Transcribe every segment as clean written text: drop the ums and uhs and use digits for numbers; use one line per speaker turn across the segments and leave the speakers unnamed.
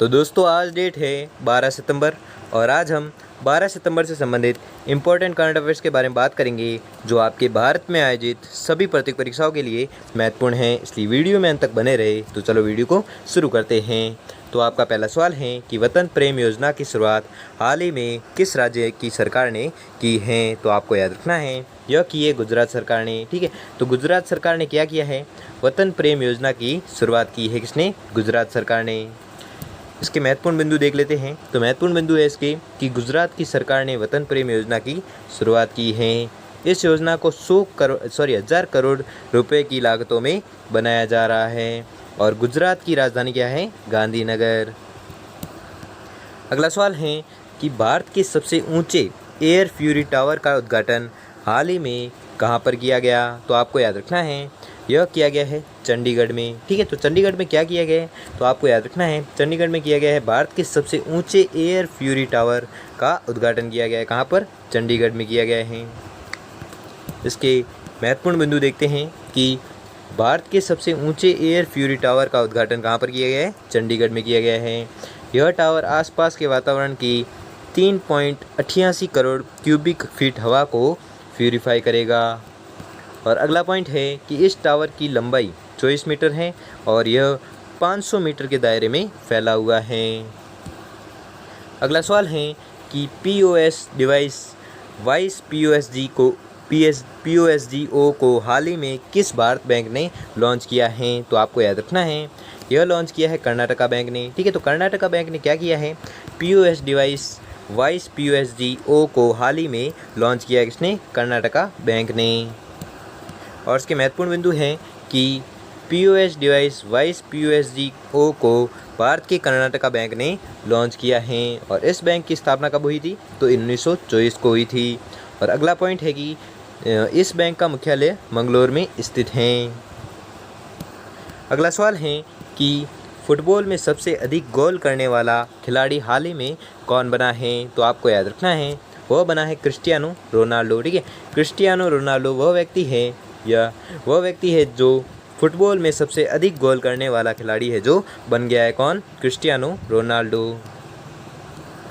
तो दोस्तों आज डेट है 12 सितंबर और आज हम 12 सितंबर से संबंधित इम्पोर्टेंट करंट अफेयर्स के बारे में बात करेंगे जो आपके भारत में आयोजित सभी प्रतियोगी परीक्षाओं के लिए महत्वपूर्ण हैं, इसलिए वीडियो में अंत तक बने रहे। तो चलो वीडियो को शुरू करते हैं। तो आपका पहला सवाल है कि वतन प्रेम योजना की शुरुआत हाल ही में किस राज्य की सरकार ने की है। तो आपको याद रखना है यह की है गुजरात सरकार ने। ठीक है, तो गुजरात सरकार ने क्या किया है, वतन प्रेम योजना की शुरुआत की है। किसने? गुजरात सरकार ने। इसके महत्वपूर्ण बिंदु देख लेते हैं। तो महत्वपूर्ण बिंदु है इसके कि गुजरात की सरकार ने वतन प्रेम योजना की शुरुआत की है। इस योजना को 1000 करोड़ रुपए की लागतों में बनाया जा रहा है और गुजरात की राजधानी क्या है? गांधीनगर। अगला सवाल है कि भारत के सबसे ऊंचे एयर फ्यूरी टावर का उद्घाटन हाल ही में कहाँ पर किया गया। तो आपको याद रखना है यह किया गया है चंडीगढ़ में। ठीक है, तो चंडीगढ़ में क्या किया गया है, तो आपको याद रखना है चंडीगढ़ में किया गया है भारत के सबसे ऊंचे एयर फ्यूरी टावर का उद्घाटन किया गया है। कहाँ पर? चंडीगढ़ में किया गया है। इसके महत्वपूर्ण बिंदु देखते हैं कि भारत के सबसे ऊंचे एयर फ्यूरी टावर का उद्घाटन कहाँ पर किया गया है? चंडीगढ़ में किया गया है। यह टावर आसपास के वातावरण की 3.88 करोड़ क्यूबिक फीट हवा को प्यूरीफाई करेगा। और अगला पॉइंट है कि इस टावर की लंबाई 24 मीटर है और यह 500 मीटर के दायरे में फैला हुआ है। अगला सवाल है कि पीओएस डिवाइस वाइस पीओएसडीओ को हाल ही में किस भारत बैंक ने लॉन्च किया है। तो आपको याद रखना है यह लॉन्च किया है कर्नाटका बैंक ने। ठीक है, तो कर्नाटका बैंक ने क्या किया है, पीओएस डिवाइस वाइस पीओएसडीओ को हाल ही में लॉन्च किया है। किसने? कर्नाटका बैंक ने। और इसके महत्वपूर्ण बिंदु हैं कि पीओएस डिवाइस वाइस पीओएसडीओ को भारत के कर्नाटका बैंक ने लॉन्च किया है और इस बैंक की स्थापना कब हुई थी, तो 1924 को हुई थी। और अगला पॉइंट है कि इस बैंक का मुख्यालय मंगलोर में स्थित है। अगला सवाल है कि फुटबॉल में सबसे अधिक गोल करने वाला खिलाड़ी हाल ही में कौन बना है। तो आपको याद रखना है वह बना है क्रिस्टियानो रोनाल्डो। ठीक है, क्रिस्टियानो रोनाल्डो वह व्यक्ति है जो फुटबॉल में सबसे अधिक गोल करने वाला खिलाड़ी है जो बन गया है। कौन? Cristiano Ronaldo.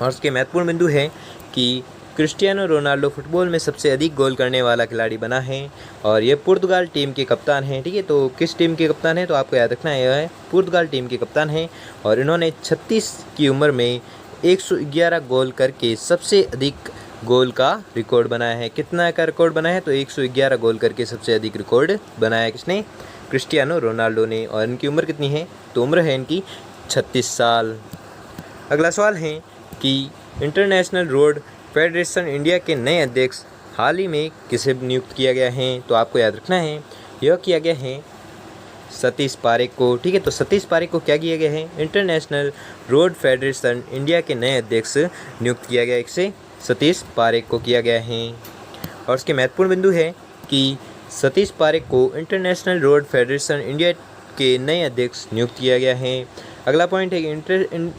और उसके महत्वपूर्ण बिंदु है कि क्रिस्टियानो रोनाल्डो फुटबॉल में सबसे अधिक गोल करने वाला खिलाड़ी बना है और ये पुर्तगाल टीम के कप्तान हैं। ठीक है, तो किस टीम के कप्तान हैं, तो आपको याद रखना है यह है पुर्तगाल टीम के कप्तान हैं और इन्होंने 36 की उम्र में 111 गोल करके सबसे अधिक गोल का रिकॉर्ड बनाया है। कितना का रिकॉर्ड बनाया है, तो 111 गोल करके सबसे अधिक रिकॉर्ड बनाया है। किसने? क्रिस्टियानो रोनाल्डो ने। और इनकी उम्र कितनी है, तो उम्र है इनकी 36 साल। अगला सवाल है कि इंटरनेशनल रोड फेडरेशन इंडिया के नए अध्यक्ष हाल ही में किसे नियुक्त किया गया है। तो आपको याद रखना है यह किया गया है सतीश पारेख को। ठीक है, तो सतीश पारेख को क्या किया गया है, इंटरनेशनल रोड फेडरेशन इंडिया के नए अध्यक्ष नियुक्त किया गया है। इससे सतीश पारेख को किया गया है। और उसके महत्वपूर्ण बिंदु है कि सतीश पारेख को इंटरनेशनल रोड फेडरेशन इंडिया के नए अध्यक्ष नियुक्त किया गया है। अगला पॉइंट है कि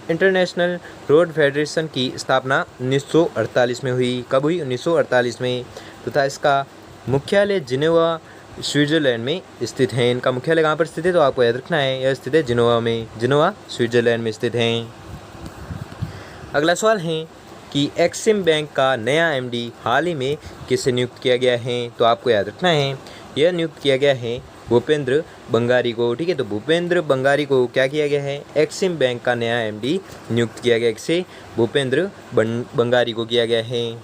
इंटरनेशनल रोड फेडरेशन की स्थापना 1948 में हुई। कब हुई? 1948 में। तथा इसका मुख्यालय जिनेवा स्विट्जरलैंड में स्थित है। इनका मुख्यालय कहाँ पर स्थित है, तो आपको याद रखना है यह स्थित है जिनेवा में। जिनेवा स्विट्जरलैंड में स्थित है। अगला सवाल है कि एक्सिम बैंक का नया एमडी हाल ही में किसे नियुक्त किया गया है। तो आपको याद रखना है यह नियुक्त किया गया है भूपेंद्र बंगारी को। ठीक है, तो भूपेंद्र बंगारी को क्या किया गया है, एक्सिम बैंक का नया एमडी नियुक्त किया गया। इससे भूपेंद्र बंगारी को किया गया है।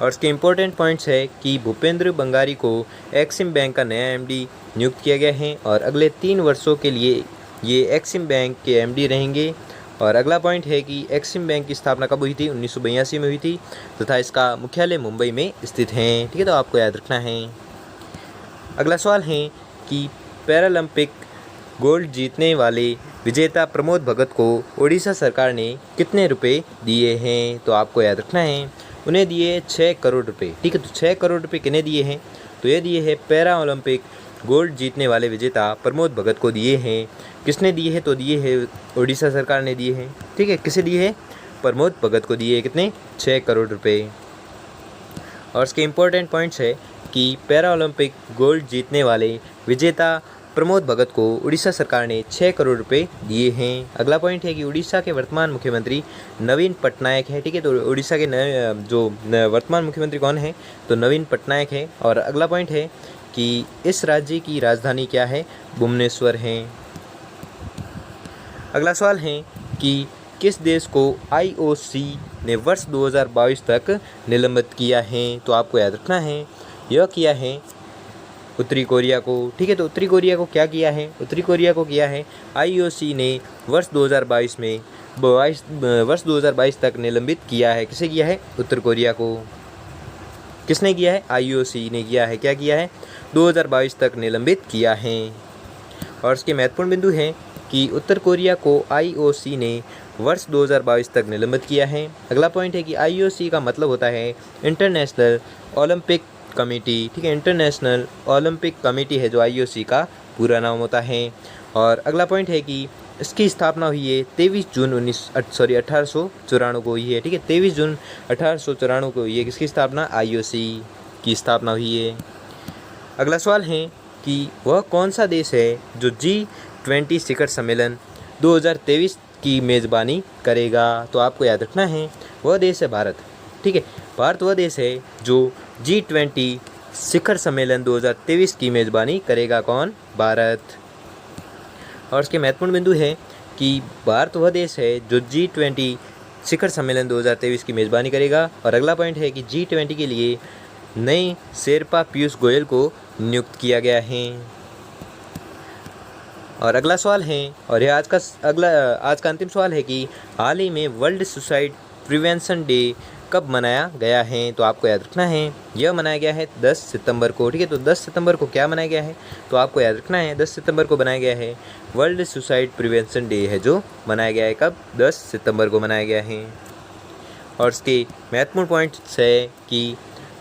और इसके इम्पोर्टेंट पॉइंट्स है कि भूपेंद्र बंगारी को एक्सिम बैंक का नया एमडी नियुक्त किया गया है और अगले 3 वर्षों के लिए ये एक्सिम बैंक के एमडी रहेंगे। और अगला पॉइंट है कि एक्सिम बैंक की स्थापना कब हुई थी, 1982 में हुई थी तथा इसका मुख्यालय मुंबई में स्थित है। ठीक है, तो आपको याद रखना है। अगला सवाल है कि पैरालंपिक गोल्ड जीतने वाले विजेता प्रमोद भगत को ओडिशा सरकार ने कितने रुपए दिए हैं। तो आपको याद रखना है उन्हें दिए 6 करोड़ रुपए। ठीक है, तो 6 करोड़ रुपए किन्हें दिए हैं, तो ये दिए हैं पैरा ओलंपिक गोल्ड जीतने वाले विजेता प्रमोद भगत को दिए हैं। किसने दिए हैं, तो दिए हैं ओडिशा सरकार ने दिए हैं। ठीक है, किसे दिए हैं, प्रमोद भगत को दिए। कितने? 6 करोड़ रुपए। और इसके इम्पोर्टेंट पॉइंट्स है कि पैरा ओलंपिक गोल्ड जीतने वाले विजेता प्रमोद भगत को उड़ीसा सरकार ने 6 करोड़ रुपए दिए हैं। अगला पॉइंट है कि उड़ीसा के वर्तमान मुख्यमंत्री नवीन पटनायक है। ठीक है, तो उड़ीसा के वर्तमान मुख्यमंत्री कौन है? तो नवीन पटनायक है। और अगला पॉइंट है कि इस राज्य की राजधानी क्या है? भुवनेश्वर है। अगला सवाल है कि किस देश को IOC ने वर्ष 2022 तक निलंबित किया है? तो आपको याद रखना है, यह किया है उत्तरी कोरिया को। ठीक है, तो उत्तरी कोरिया को क्या किया है? उत्तरी कोरिया को किया है IOC ने वर्ष 2022 तक निलंबित किया है। किसे किया है? उत्तर कोरिया को। किसने किया है? IOC ने किया है। क्या किया है? 2022 तक निलंबित किया है। और इसके महत्वपूर्ण बिंदु हैं कि उत्तर कोरिया को IOC ने वर्ष 2022 तक निलंबित किया है। अगला पॉइंट है कि IOC का मतलब होता है इंटरनेशनल ओलंपिक कमेटी। ठीक है, इंटरनेशनल ओलंपिक कमेटी है जो IOC का पूरा नाम होता है। और अगला पॉइंट है कि इसकी स्थापना हुई है 23 जून 1894 को हुई है। ठीक है, 23 जून 1894 को हुई है। किसकी स्थापना? IOC की स्थापना हुई है। अगला सवाल है कि वह कौन सा देश है जो G20 शिखर सम्मेलन 2023 की मेज़बानी करेगा? तो आपको याद रखना है, वह देश है भारत। ठीक है, भारत वह देश है जो G20 शिखर सम्मेलन 2023 की मेज़बानी करेगा। कौन? भारत। और इसके महत्वपूर्ण बिंदु है कि भारत वह देश है जो G20 शिखर सम्मेलन 2023 की मेज़बानी करेगा। और अगला पॉइंट है कि G20 के लिए नए शेरपा पीयूष गोयल को नियुक्त किया गया है। और अगला सवाल है, और यह आज का अंतिम सवाल है कि हाल ही में वर्ल्ड सुसाइड प्रिवेंशन डे कब मनाया गया है? तो आपको याद रखना है, यह मनाया गया है 10 सितंबर को। ठीक है, तो 10 सितंबर को क्या मनाया गया है? तो आपको याद रखना है 10 सितंबर को बनाया गया है वर्ल्ड सुसाइड प्रिवेंशन डे है, जो मनाया गया है कब? 10 सितंबर को मनाया गया है। और इसके महत्वपूर्ण पॉइंट्स है कि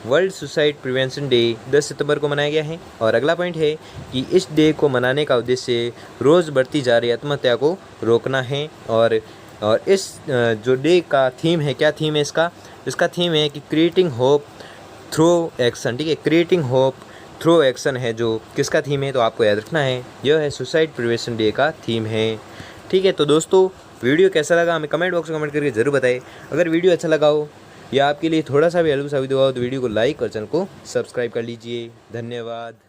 वर्ल्ड सुसाइड प्रिवेंशन डे 10 सितंबर को मनाया गया है। और अगला पॉइंट है कि इस डे को मनाने का उद्देश्य रोज़ बढ़ती जा रही आत्महत्या को रोकना है। और इस जो डे का थीम है, क्या थीम है इसका? इसका थीम है कि क्रिएटिंग होप थ्रू एक्शन। ठीक है, क्रिएटिंग होप थ्रू एक्शन है जो किसका थीम है? तो आपको याद रखना है, यह है सुसाइड प्रिवेंशन डे का थीम है। ठीक है, तो दोस्तों वीडियो कैसा लगा हमें कमेंट बॉक्स में कमेंट करके ज़रूर बताएं। अगर वीडियो अच्छा लगा हो या आपके लिए थोड़ा सा भी हेल्प साबित हुआ हो तो वीडियो को लाइक और चैनल को सब्सक्राइब कर लीजिए। धन्यवाद।